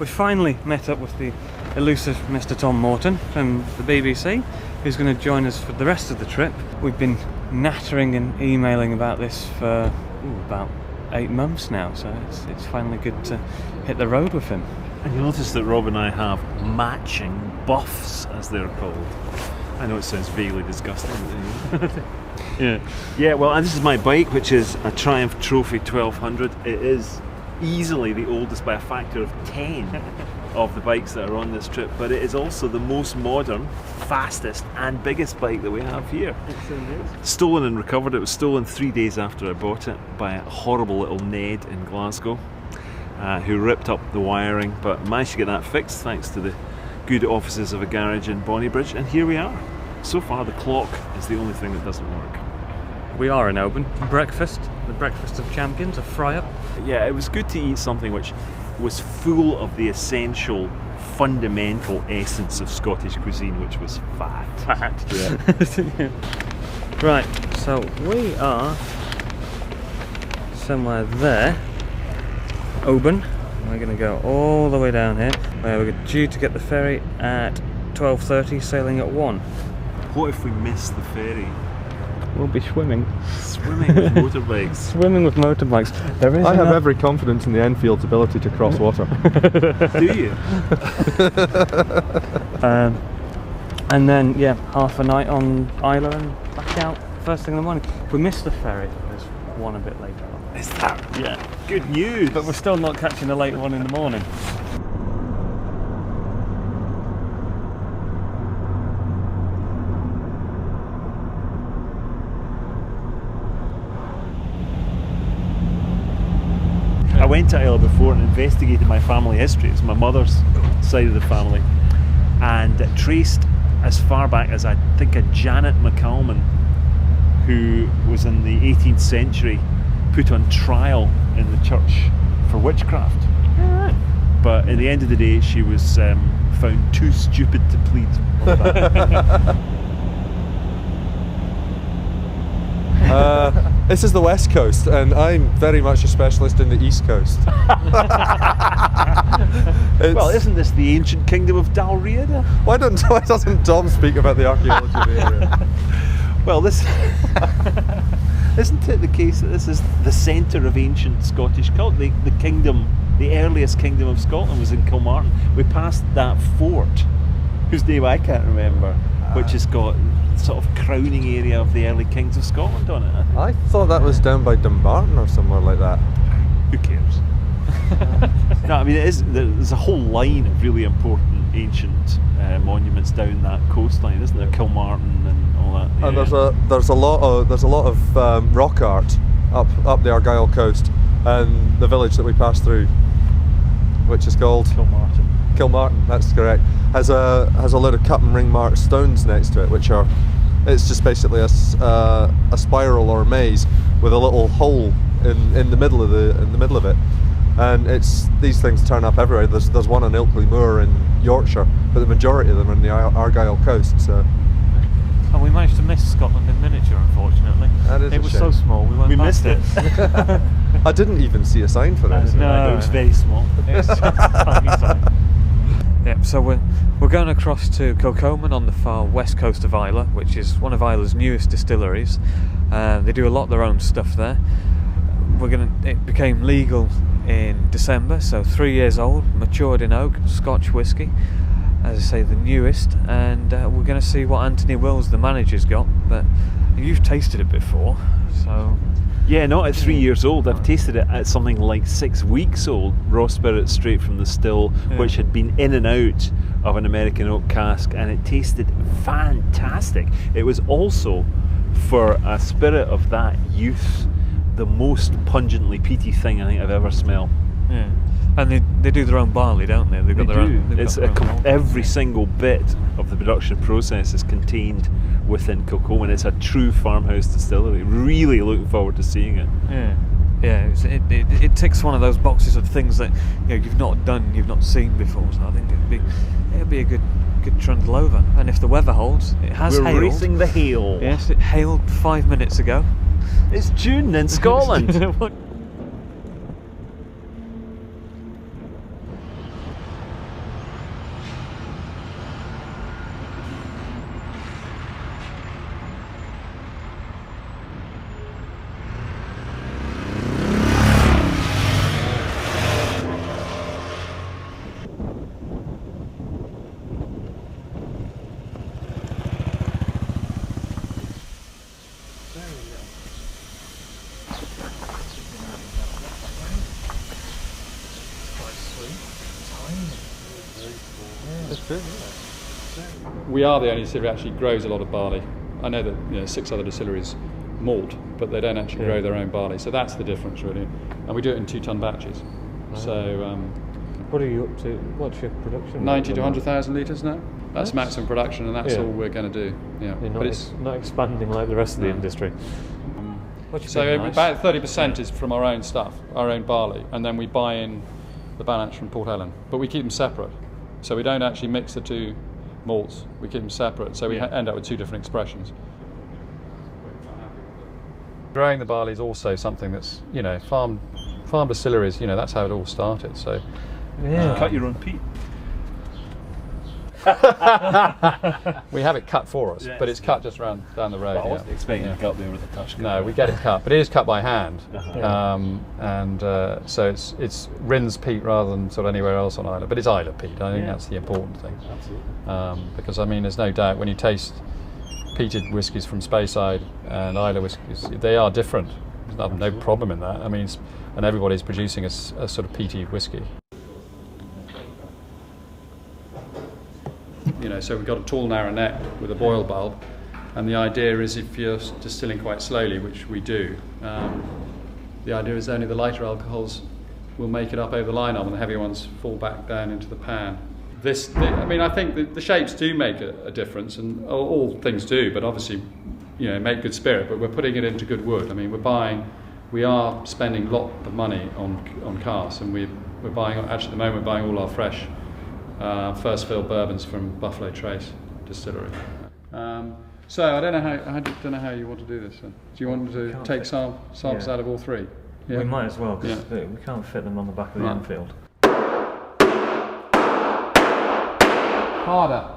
we finally met up with the elusive Mr. Tom Morton from the BBC, who's going to join us for the rest of the trip. We've been nattering and emailing about this for about 8 months now, so it's finally good to hit the road with him. And you'll notice that Rob and I have matching buffs, as they're called. I know it sounds vaguely disgusting. Yeah, well, and this is my bike, which is a Triumph Trophy 1200. It is easily the oldest by a factor of 10 of the bikes that are on this trip, but it is also the most modern, fastest and biggest bike that we have here. Stolen and recovered. It was stolen 3 days after I bought it by a horrible little Ned in Glasgow, who ripped up the wiring, but managed to get that fixed thanks to the good offices of a garage in Bonnybridge, and here we are. So far the clock is the only thing that doesn't work. We are in Oban. Breakfast, the breakfast of champions, a fry-up. Yeah, it was good to eat something which was full of the essential, fundamental essence of Scottish cuisine, which was fat. Yeah. Right, so we are somewhere there, Oban. We're going to go all the way down here. We're due to get the ferry at 12:30, sailing at 1. What if we miss the ferry? We'll be swimming. Swimming with motorbikes. Swimming with motorbikes. I have every confidence in the Enfield's ability to cross water. Do you? And then, yeah, half a night on Islay and back out first thing in the morning. If we miss the ferry, there's one a bit later on. Is that? Yeah. Good news. But we're still not catching a late one in the morning. I went to Islay before and investigated my family history. It's my mother's side of the family, and traced as far back as I think a Janet McCalman, who was in the 18th century put on trial in the church for witchcraft. Alright. But at the end of the day, she was found too stupid to plead. This is the West Coast, and I'm very much a specialist in the East Coast. Well, isn't this the ancient kingdom of Dalriada? Why doesn't Tom speak about the archaeology of the area? Well, this isn't it the case that this is the centre of ancient Scottish cult? The kingdom, the earliest kingdom of Scotland was in Kilmartin. We passed that fort, whose name I can't remember, which has got sort of crowning area of the early kings of Scotland on it. I thought that was down by Dumbarton or somewhere like that. Who cares? No, I mean, there's a whole line of really important ancient monuments down that coastline, isn't there? Kilmartin and all that. Yeah. And there's a lot of rock art up the Argyll coast, and the village that we passed through, which is called Kilmartin, that's correct, has a load of cut and ring marked stones next to it, it's just basically a spiral or a maze with a little hole in the middle of it, and these things turn up everywhere. There's one on Ilkley Moor in Yorkshire, but the majority of them are on the Argyll coast. So. Oh, we managed to miss Scotland in miniature, unfortunately. It was shame. so small, we missed it. I didn't even see a sign for it. No, it was very small. It's a tiny sign. Yep, so we're going across to Kilchoman on the far west coast of Islay, which is one of Islay's newest distilleries. They do a lot of their own stuff there. It became legal in December, so 3 years old, matured in oak, Scotch whisky, as I say, the newest, and we're going to see what Anthony Wills, the manager's got, but you've tasted it before, so... Yeah, not at 3 years old. I've tasted it at something like 6 weeks old, raw spirit straight from the still, which had been in and out of an American oak cask, and it tasted fantastic. It was also, for a spirit of that youth, the most pungently peaty thing I think I've ever smelled. Yeah. And they do their own barley, don't they? They've got their own. Every single bit of the production process is contained within Kilchoman. It's a true farmhouse distillery. Really looking forward to seeing it. Yeah. It ticks one of those boxes of things that you've not done, you've not seen before. So I think it'll be a good trundle over. And if the weather holds, it has hailed. We're racing the hail. Yes, it hailed 5 minutes ago. It's June in Scotland. It's true. We are the only distillery that actually grows a lot of barley. I know that 6 other distilleries malt, but they don't actually grow their own barley. So that's the difference, really. And we do it in 2-ton batches. Right. So what are you up to? What's your production? 90 to 100,000 litres now. That's maximum production, and that's Yeah. all we're going to do. Yeah, You're but it's not expanding like the rest of the industry. so about 30% is from our own stuff, our own barley, and then we buy in the balance from Port Ellen. But we keep them separate, so we don't actually mix the two malts. We keep them separate, so we end up with 2 different expressions. Growing the barley is also something that's, farm distilleries. That's how it all started. So Cut your own peat. we have it cut for us, but it's cut just down the road. I wasn't expecting to cut there with a touch. No, we get it cut, but it is cut by hand, so it's Rins peat rather than sort of anywhere else on Islay. But it's Islay peat. I think that's the important thing. Absolutely. Because there's no doubt when you taste peated whiskies from Speyside and Islay whiskies, they are different. There's no problem in that. And everybody's producing a sort of peaty whiskey. So we've got a tall, narrow neck with a boil bulb, and the idea is if you're distilling quite slowly, which we do, the idea is only the lighter alcohols will make it up over the line arm, and the heavier ones fall back down into the pan. I think the shapes do make a difference, and all things do, but obviously, make good spirit. But we're putting it into good wood. We are spending a lot of money on casks, and we're buying, actually at the moment, we're buying all our fresh first fill bourbons from Buffalo Trace Distillery. So I don't know how you want to do this. Do you want to take samples out of all 3? Yeah. We might as well, because we can't fit them on the back of the Enfield. Harder.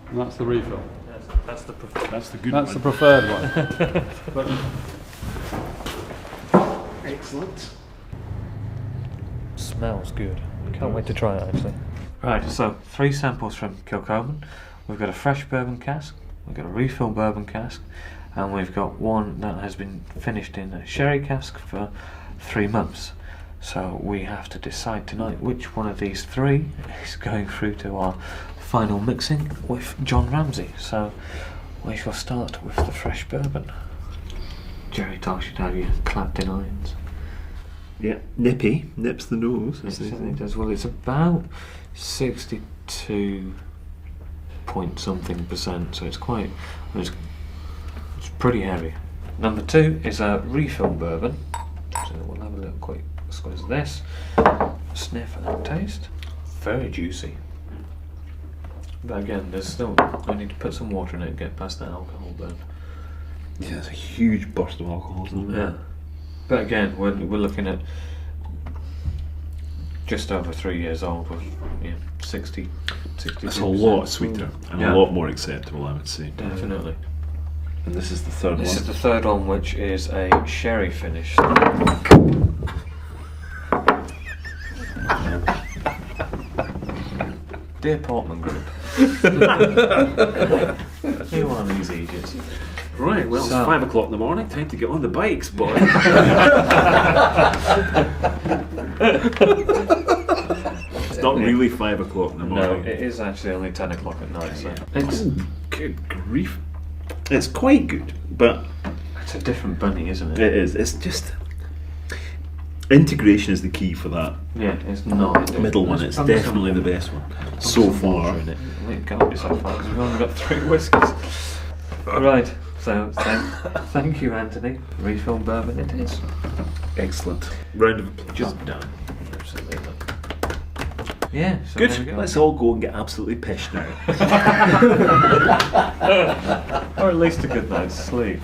And that's the refill. That's the good That's one. the preferred one. Excellent. Smells good. Can't wait to try it, actually. Right, so 3 samples from Kilchoman. We've got a fresh bourbon cask, we've got a refill bourbon cask, and we've got one that has been finished in a sherry cask for 3 months. So we have to decide tonight which one of these 3 is going through to our final mixing with John Ramsay. So we shall start with the fresh bourbon. Jerry Tosh should have you clapped in irons. Yeah, nips the nose. It certainly does. Well, it's about 62 point something percent, so it's pretty heavy. Number 2 is a refill bourbon. So we'll have a little quick squeeze of this, sniff and taste. Very juicy. But again, I need to put some water in it and get past that alcohol burn. Yeah, it's a huge burst of alcohol, isn't it? Yeah. But again, we're looking at just over 3 years old with 60. It's a lot sweeter and a lot more acceptable, I would say. Definitely. And this is the third one. This is the third one, which is a sherry finish. Dear Portman Group. You're one of these idiots. Right, well, it's 5 o'clock in the morning, time to get on the bikes, boy. It's not really 5 o'clock in the morning. No, it is actually only 10 o'clock at night. So Good grief. It's quite good, but it's a different bunny, isn't it? it is. It's just integration is the key for that. Yeah, it's not. Middle one, it's definitely the best one so far. In it. It can't be so far because we've only got 3 whiskies. Right, so thank you, Anthony. Refill bourbon it is. Excellent. Round of applause. Job done. Absolutely. Yeah, so Good. there we go. Let's all go and get absolutely pissed now. Or at least a good night's sleep.